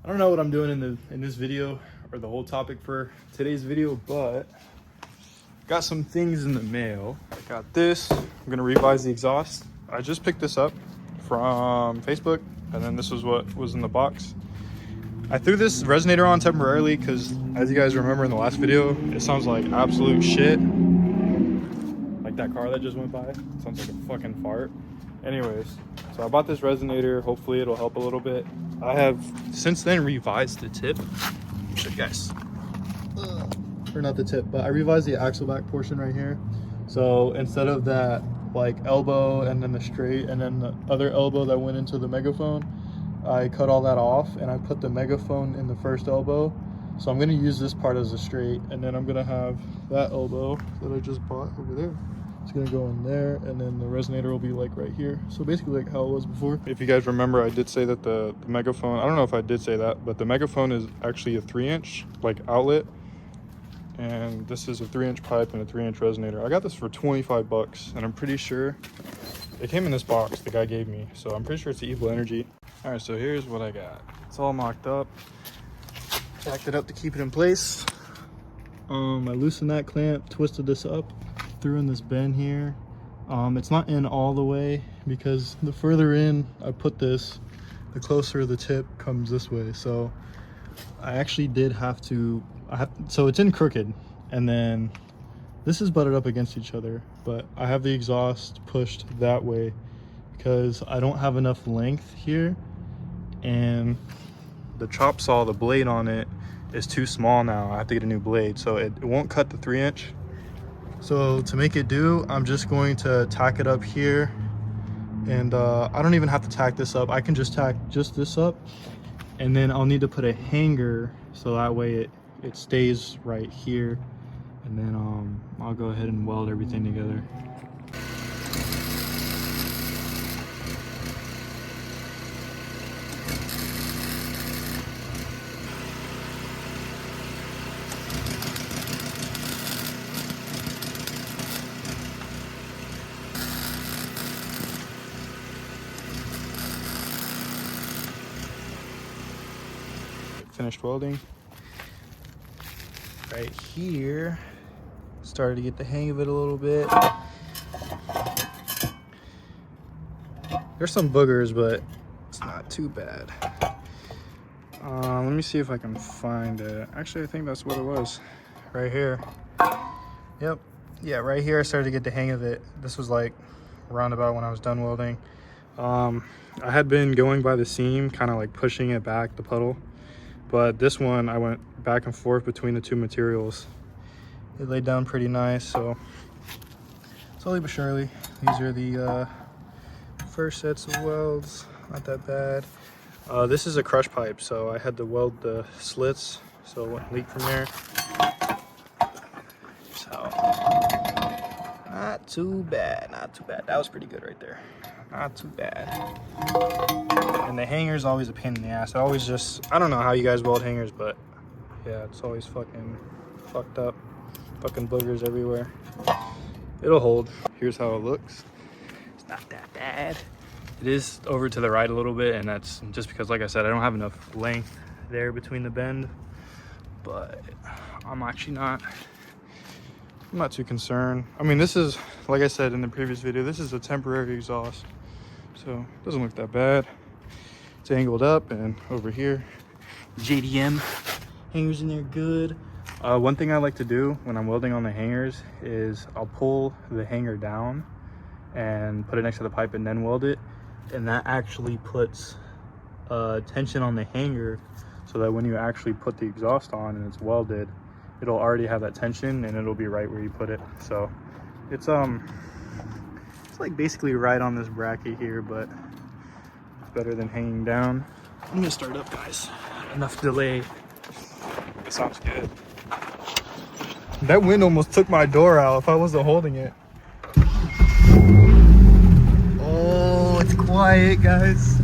I don't know what I'm doing in this video or the whole topic for today's video, but got some things in the mail. I got this. I'm gonna revise the exhaust. I just picked this up from Facebook, and then this was what was in the box. I threw this resonator on temporarily because, as you guys remember in the last video, it sounds like absolute shit. Like that car that just went by. It sounds like a fucking fart. Anyways, so I bought this resonator. Hopefully it'll help a little bit. I have since then revised the tip. Show you guys. Or not the tip, but I revised the axle back portion right here. So instead of that like elbow and then the straight and then the other elbow that went into the megaphone, I cut all that off and I put the megaphone in the first elbow. So I'm going to use this part as a straight, and then I'm going to have that elbow that I just bought over there. It's going to go in there, and then the resonator will be like right here. So basically like how it was before. If you guys remember, I did say that the megaphone, I don't know if I did say that, but the megaphone is actually a 3-inch like outlet. And this is a 3-inch pipe and a 3-inch resonator. I got this for 25 bucks, and I'm pretty sure it came in this box the guy gave me. So I'm pretty sure it's the Evil Energy. All right, so here's what I got. It's all mocked up. Tacked it up to keep it in place. I loosened that clamp, twisted this up, threw in this bend here. It's not in all the way because the further in I put this, the closer the tip comes this way. So I actually did have to, so it's in crooked, and then this is butted up against each other, but I have the exhaust pushed that way because I don't have enough length here, and the chop saw, the blade on it is too small now. I have to get a new blade, so it won't cut the 3-inch. So to make it do, I'm just going to tack it up here, and I don't even have to tack this up. I can just tack just this up, and then I'll need to put a hanger so that way it stays right here, and then I'll go ahead and weld everything together. Finished welding right here. Started to get the hang of it a little bit. There's some boogers, but it's not too bad. Let me see if I can find it. Actually, I think that's what it was right here. Yep, yeah, right here I started to get the hang of it. This was like roundabout when I was done welding. I had been going by the seam, kind of like pushing it back, the puddle. But this one, I went back and forth between the two materials. It laid down pretty nice, so slowly but surely, these are the first sets of welds. Not that bad. This is a crush pipe, so I had to weld the slits so it wouldn't leak from there. So, not too bad, not too bad. That was pretty good right there. Not too bad. And the hanger's always a pain in the ass. I always just, I don't know how you guys weld hangers, but yeah, it's always fucking fucked up. Fucking boogers everywhere. It'll hold. Here's how it looks. It's not that bad. It is over to the right a little bit, and that's just because, like I said, I don't have enough length there between the bend. But I'm actually not, I'm not too concerned. I mean, this is, like I said in the previous video, this is a temporary exhaust. So it doesn't look that bad. It's angled up, and over here, JDM hangers in there good. One thing I like to do when I'm welding on the hangers is I'll pull the hanger down and put it next to the pipe and then weld it. And that actually puts tension on the hanger so that when you actually put the exhaust on and it's welded, it'll already have that tension and it'll be right where you put it. So it's like basically right on this bracket here, but it's better than hanging down. I'm gonna start up, guys. Enough delay. It sounds good. That wind almost took my door out if I wasn't holding it. Oh, it's quiet, guys.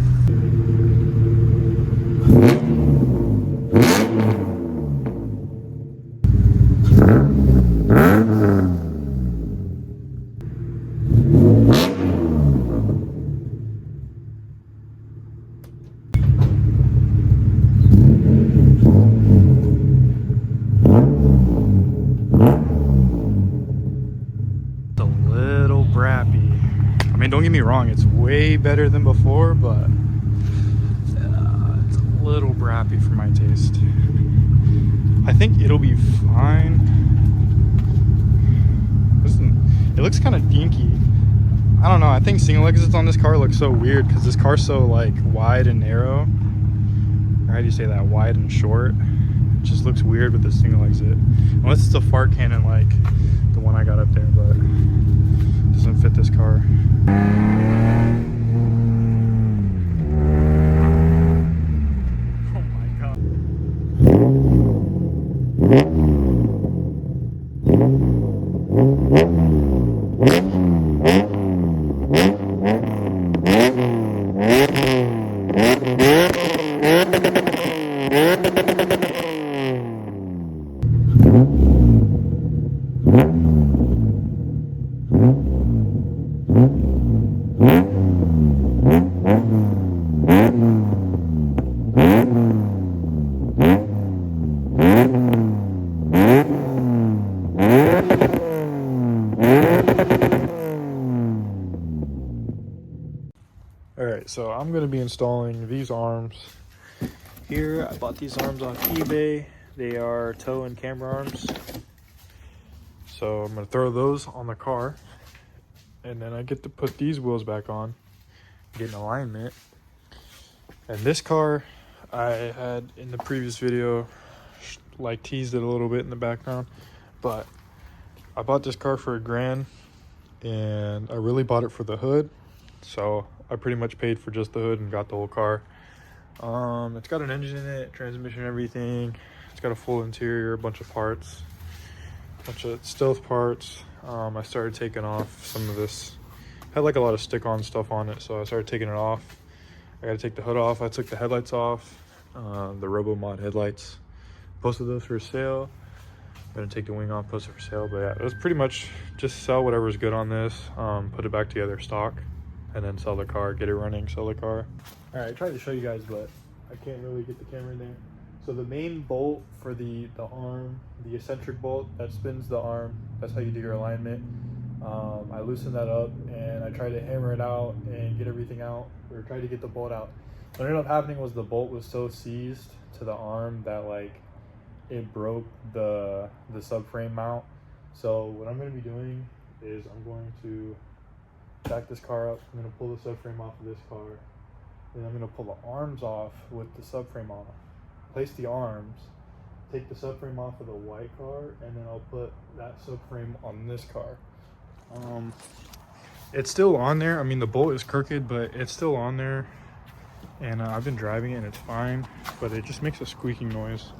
mean, don't get me wrong, it's way better than before, but it's a little brappy for my taste. I think it'll be fine. Listen, it looks kind of dinky. I don't know, I think single exits on this car look so weird because this car's so like wide and narrow. Or how do you say that? Wide and short. It just looks weird with the single exit. Unless it's a fart cannon like the one I got up there, but it doesn't fit this car. Oh my god. Alright, so I'm going to be installing these arms here. I bought these arms on eBay. They are toe and camber arms. So I'm going to throw those on the car. And then I get to put these wheels back on, get in alignment. And this car, I had in the previous video, like teased it a little bit in the background. But I bought this car for $1,000. And I really bought it for the hood. So I pretty much paid for just the hood and got the whole car. It's got an engine in it, transmission, everything. It's got a full interior, a bunch of parts, a bunch of stealth parts. I started taking off some of this. Had like a lot of stick-on stuff on it, so I started taking it off. I got to take the hood off. I took the headlights off, the Robo Mod headlights. Posted those for sale. I'm gonna take the wing off, post it for sale. But yeah, it was pretty much just sell whatever's good on this, put it back together stock, and then sell the car, get it running, sell the car. All right, I tried to show you guys, but I can't really get the camera in there. So the main bolt for the arm, the eccentric bolt that spins the arm, that's how you do your alignment. I loosened that up and I tried to hammer it out and get everything out, or tried to get the bolt out. What ended up happening was the bolt was so seized to the arm that like it broke the subframe mount. So what I'm going to be doing is I'm going to back this car up. I'm going to pull the subframe off of this car. Then I'm going to pull the arms off with the subframe off. Place the arms, take the subframe off of the white car, and then I'll put that subframe on this car. It's still on there. I mean, the bolt is crooked, but it's still on there. And I've been driving it and it's fine, but it just makes a squeaking noise.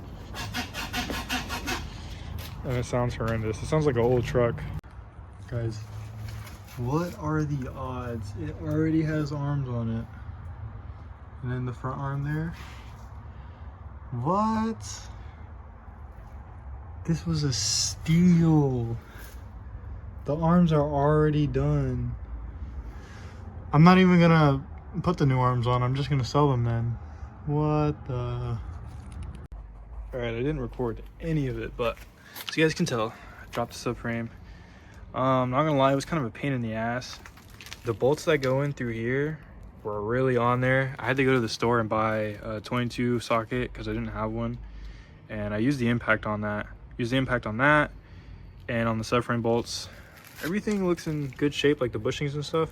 And it sounds horrendous. It sounds like an old truck. Guys, what are the odds? It already has arms on it. And then the front arm there. What? This was a steal. The arms are already done. I'm not even gonna put the new arms on. I'm just gonna sell them then. What the? Alright, I didn't record any of it, but so you guys can tell, I dropped the subframe. Not gonna lie, it was kind of a pain in the ass. The bolts that go in through here were really on there. I had to go to the store and buy a 22 socket because I didn't have one. And I used the impact on that. And on the subframe bolts. Everything looks in good shape, like the bushings and stuff.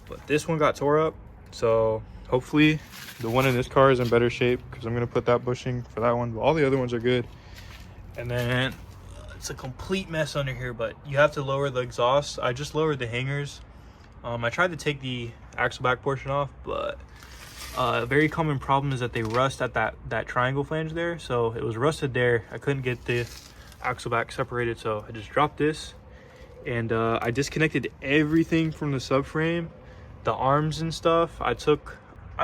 But this one got tore up. So hopefully the one in this car is in better shape because I'm gonna put that bushing for that one. But all the other ones are good. And then it's a complete mess under here, but you have to lower the exhaust. I just lowered the hangers. I tried to take the axle back portion off, but a very common problem is that they rust at that triangle flange there. So it was rusted there. I couldn't get the axle back separated, so I just dropped this. And I disconnected everything from the subframe, the arms and stuff. I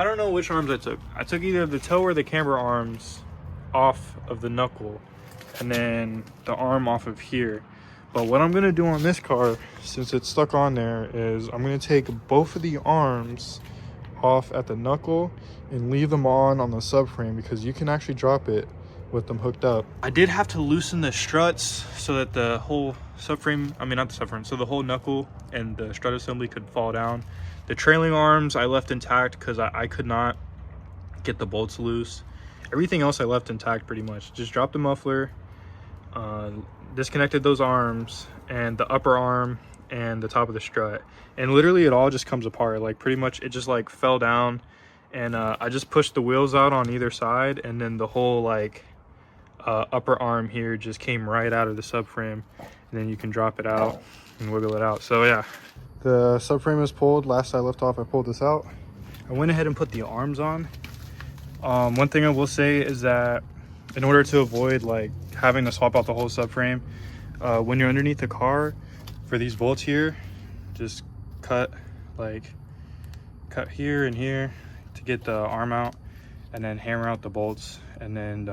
don't know which arms I took. I took either the toe or the camber arms off of the knuckle, and then the arm off of here. But what I'm gonna do on this car, since it's stuck on there, is I'm gonna take both of the arms off at the knuckle and leave them on the subframe, because you can actually drop it with them hooked up. I did have to loosen the struts so that the whole subframe, I mean not the subframe, so the whole knuckle and the strut assembly could fall down. The trailing arms I left intact because I could not get the bolts loose. Everything else I left intact pretty much. Just dropped the muffler, disconnected those arms and the upper arm and the top of the strut, and literally it all just comes apart. Like pretty much it just like fell down, and I just pushed the wheels out on either side, and then the whole like upper arm here just came right out of the subframe, and then you can drop it out and wiggle it out. So yeah, the subframe is pulled. Last I left off, I pulled this out. I went ahead and put the arms on. One thing I will say is that in order to avoid like having to swap out the whole subframe, when you're underneath the car, for these bolts here, just cut here and here to get the arm out, and then hammer out the bolts, and then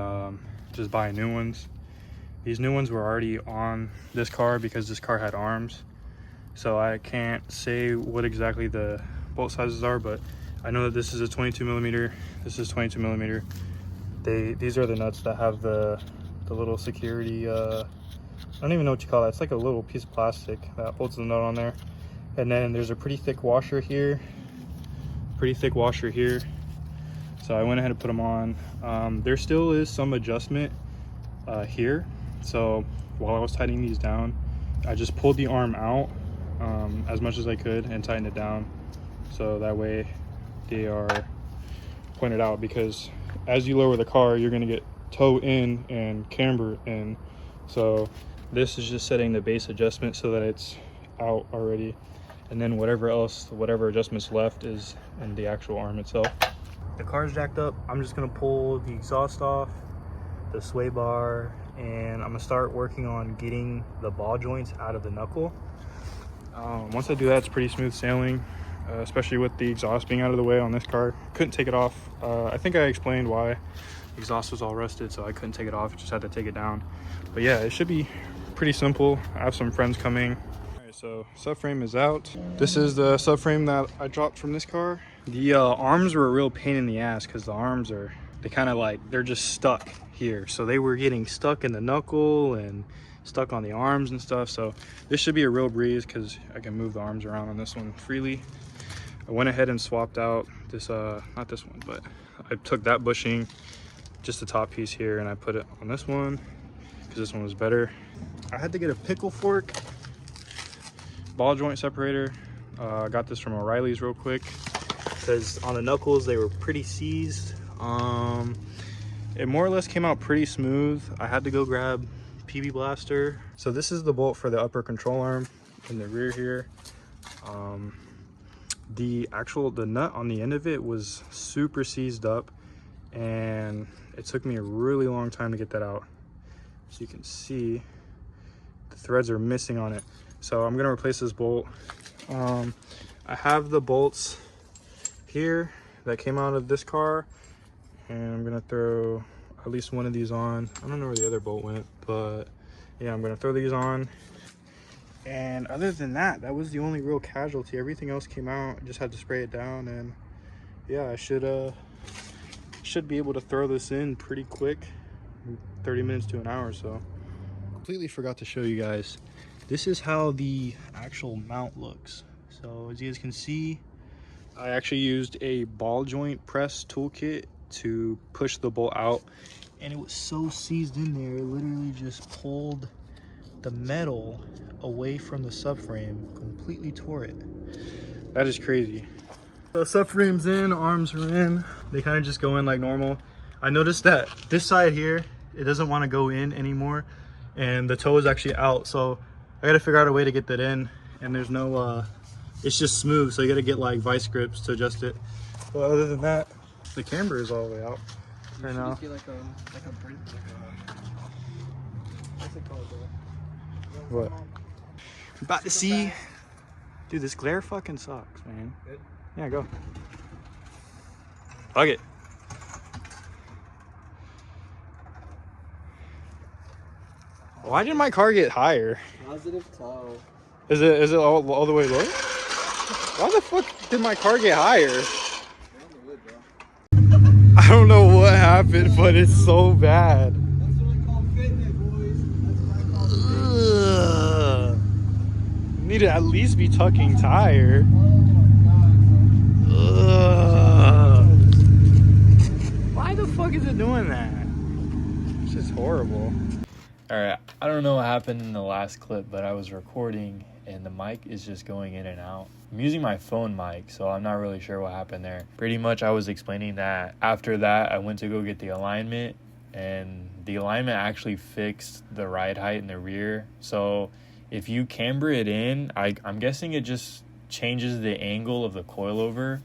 just buy new ones. These new ones were already on this car because this car had arms, so I can't say what exactly the bolt sizes are, but I know that this is a 22 millimeter, this is 22 millimeter. These are the nuts that have the little security, I don't even know what you call that. It's like a little piece of plastic that holds the nut on there. And then there's a pretty thick washer here, so I went ahead and put them on. There still is some adjustment here, so while I was tightening these down, I just pulled the arm out as much as I could and tightened it down, so that way they are pointed out, because as you lower the car, you're going to get toe in and camber in. So this is just setting the base adjustment so that it's out already, and then whatever adjustments left is in the actual arm itself. The car's jacked up. I'm just gonna pull the exhaust off, the sway bar, and I'm gonna start working on getting the ball joints out of the knuckle. Once I do that, it's pretty smooth sailing, especially with the exhaust being out of the way on this car. Couldn't take it off. I think I explained why the exhaust was all rusted, so I couldn't take it off. Just had to take it down. But yeah, it should be pretty simple. I have some friends coming. All right, so subframe is out. This is the subframe that I dropped from this car. The arms were a real pain in the ass because the arms they're just stuck here. So they were getting stuck in the knuckle and stuck on the arms and stuff. So this should be a real breeze because I can move the arms around on this one freely. I went ahead and swapped out this, not this one, but I took that bushing, just the top piece here, and I put it on this one because this one was better. I had to get a pickle fork ball joint separator. I got this from O'Reilly's real quick because on the knuckles they were pretty seized. It more or less came out pretty smooth. I had to go grab PB Blaster. So this is the bolt for the upper control arm in the rear here. The nut on the end of it was super seized up, and it took me a really long time to get that out. So you can see the threads are missing on it. So I'm gonna replace this bolt. I have the bolts here that came out of this car, and I'm gonna throw at least one of these on. I don't know where the other bolt went, but yeah, I'm gonna throw these on. And other than that, that was the only real casualty. Everything else came out. I just had to spray it down, and yeah, I should be able to throw this in pretty quick, 30 minutes to an hour or so. Completely forgot to show you guys. This is how the actual mount looks. So as you guys can see, I actually used a ball joint press toolkit to push the bolt out, and it was so seized in there, it literally just pulled the metal away from the subframe, completely tore it. That is crazy. So subframe's in, arms are in. They kind of just go in like normal. I noticed that this side here, it doesn't want to go in anymore, and the toe is actually out. So I got to figure out a way to get that in, and there's no, it's just smooth. So you got to get like vice grips to adjust it. But other than that, the camber is all the way out right now. Get like a break, what's it called, bro? What? About to see. Dude, this glare fucking sucks, man. Yeah, go. Fuck it. Why did my car get higher? Positive toe. Is it all the way low? Why the fuck did my car get higher? I don't know what happened, but it's so bad. Need to at least be tucking tire. Why the fuck is it doing that? It's just horrible. All right, I don't know what happened in the last clip, but I was recording and the mic is just going in and out. I'm using my phone mic, so I'm not really sure what happened there. Pretty much I was explaining that after that, I went to go get the alignment, and the alignment actually fixed the ride height in the rear. So if you camber it in, I'm guessing it just changes the angle of the coilover,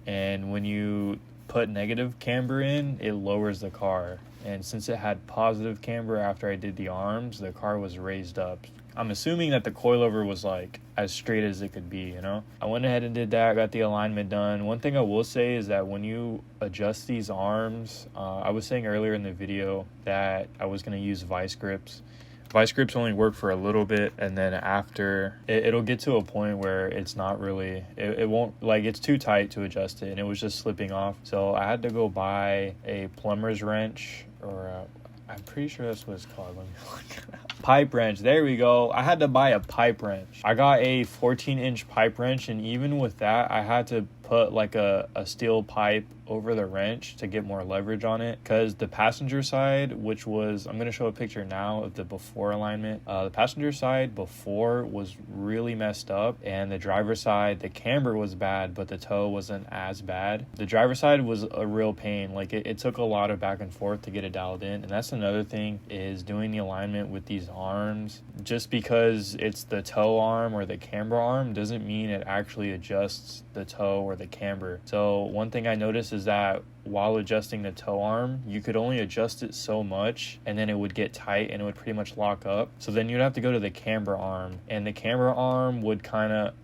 and when you put negative camber in, it lowers the car. And since it had positive camber after I did the arms, the car was raised up. I'm assuming that the coilover was like as straight as it could be, you know? I went ahead and did that, got the alignment done. One thing I will say is that when you adjust these arms, I was saying earlier in the video that I was going to use vice grips. Vice grips only work for a little bit, and then after it'll get to a point where it's not really, it won't, like, it's too tight to adjust it, and it was just slipping off. So I had to go buy a plumber's wrench, or I'm pretty sure that's what it's called. Let me look it up. Pipe wrench. There we go. I had to buy a pipe wrench. I got a 14-inch pipe wrench, and even with that, I had to put like a steel pipe over the wrench to get more leverage on it, because the passenger side, which was, I'm going to show a picture now of the before alignment, the passenger side before was really messed up, and the driver's side, the camber was bad, but the toe wasn't as bad. The driver's side was a real pain. Like it took a lot of back and forth to get it dialed in, and that's another thing, is doing the alignment with these arms. Just because it's the toe arm or the camber arm doesn't mean it actually adjusts the toe or the camber. So one thing I noticed is that while adjusting the toe arm, you could only adjust it so much, and then it would get tight and it would pretty much lock up. So then you'd have to go to the camber arm, and the camber arm would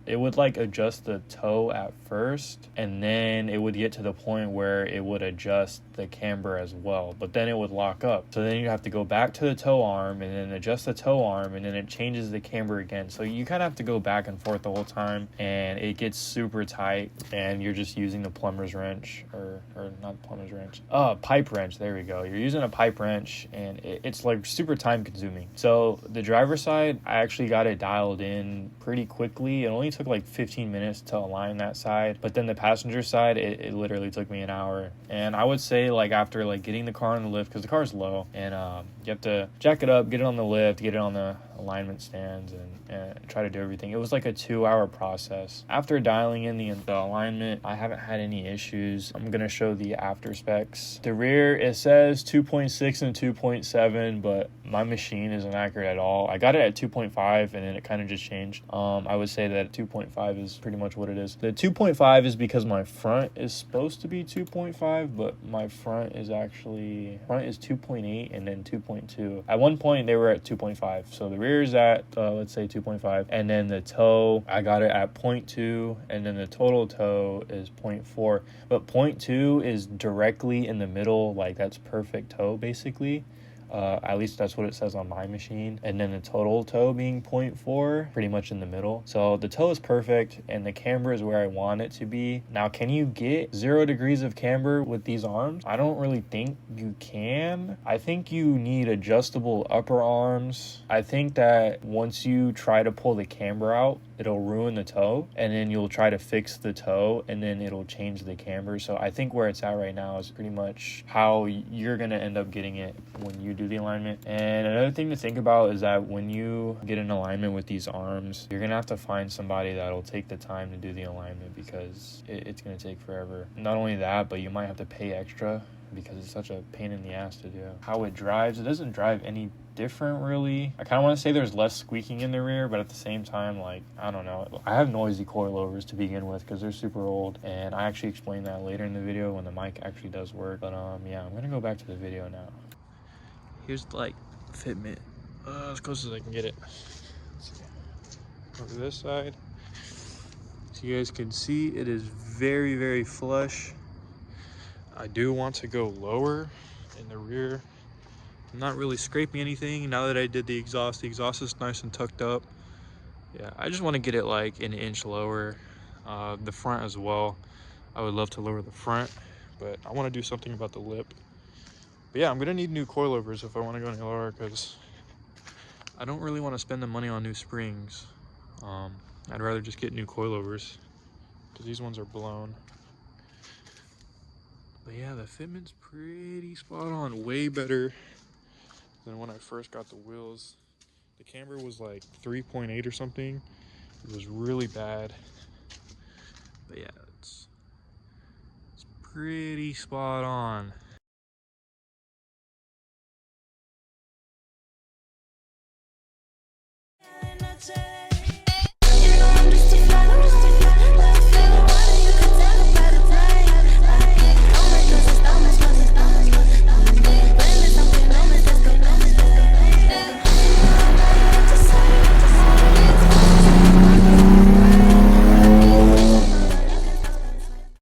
it would like adjust the toe at first, and then it would get to the point where it would adjust the camber as well, but then it would lock up. So then you have to go back to the toe arm and then adjust the toe arm, and then it changes the camber again. So you kind of have to go back and forth the whole time, and it gets super tight, and you're just using the plumber's wrench, or not plumber's wrench, pipe wrench. There we go. You're using a pipe wrench, and it's like super time consuming. So the driver's side, I actually got it dialed in pretty quickly. It only took like 15 minutes to align that side, but then the passenger side, it literally took me an hour. And I would say, like, after like getting the car on the lift, because the car is low, and you have to jack it up, get it on the lift, get it on the alignment stands, and try to do everything. It was like a 2-hour process. After dialing in the alignment, I haven't had any issues. I'm gonna show the after specs. The rear, it says 2.6 and 2.7, but my machine isn't accurate at all. I got it at 2.5, and then it kind of just changed. I would say that 2.5 is pretty much what it is. The 2.5 is because my front is supposed to be 2.5, but my front is 2.8 and then 2.2. At one point they were at 2.5, so the rear is at let's say 2.5, and then the toe, I got it at 0.2, and then the total toe is 0.4, but 0.2 is directly in the middle. Like, that's perfect toe basically. At least that's what it says on my machine. And then the total toe being 0.4, pretty much in the middle. So the toe is perfect, and the camber is where I want it to be. Now, can you get 0 degrees of camber with these arms? I don't really think you can. I think you need adjustable upper arms. I think that once you try to pull the camber out, it'll ruin the toe, and then you'll try to fix the toe, and then it'll change the camber. So I think where it's at right now is pretty much how you're gonna end up getting it when you do the alignment. And another thing to think about is that when you get an alignment with these arms, you're gonna have to find somebody that'll take the time to do the alignment, because it's gonna take forever. Not only that, but you might have to pay extra because it's such a pain in the ass to do. How it drives, it doesn't drive any different really. I kind of want to say there's less squeaking in the rear, but at the same time, like, I don't know, I have noisy coilovers to begin with because they're super old, and I actually explain that later in the video when the mic actually does work. But yeah, I'm gonna go back to the video now. Here's like fitment, as close as I can get it. Over this side, so you guys can see it is very, very flush. I do want to go lower in the rear. I'm not really scraping anything now that I did the exhaust. The exhaust is nice and tucked up. Yeah, I just want to get it like an inch lower. The front as well. I would love to lower the front, but I want to do something about the lip. But yeah, I'm gonna need new coilovers if I want to go any lower, because I don't really want to spend the money on new springs. I'd rather just get new coilovers because these ones are blown. But yeah, the fitment's pretty spot on, way better than when I first got the wheels. The camber was like 3.8 or something. It was really bad. But yeah, it's pretty spot on.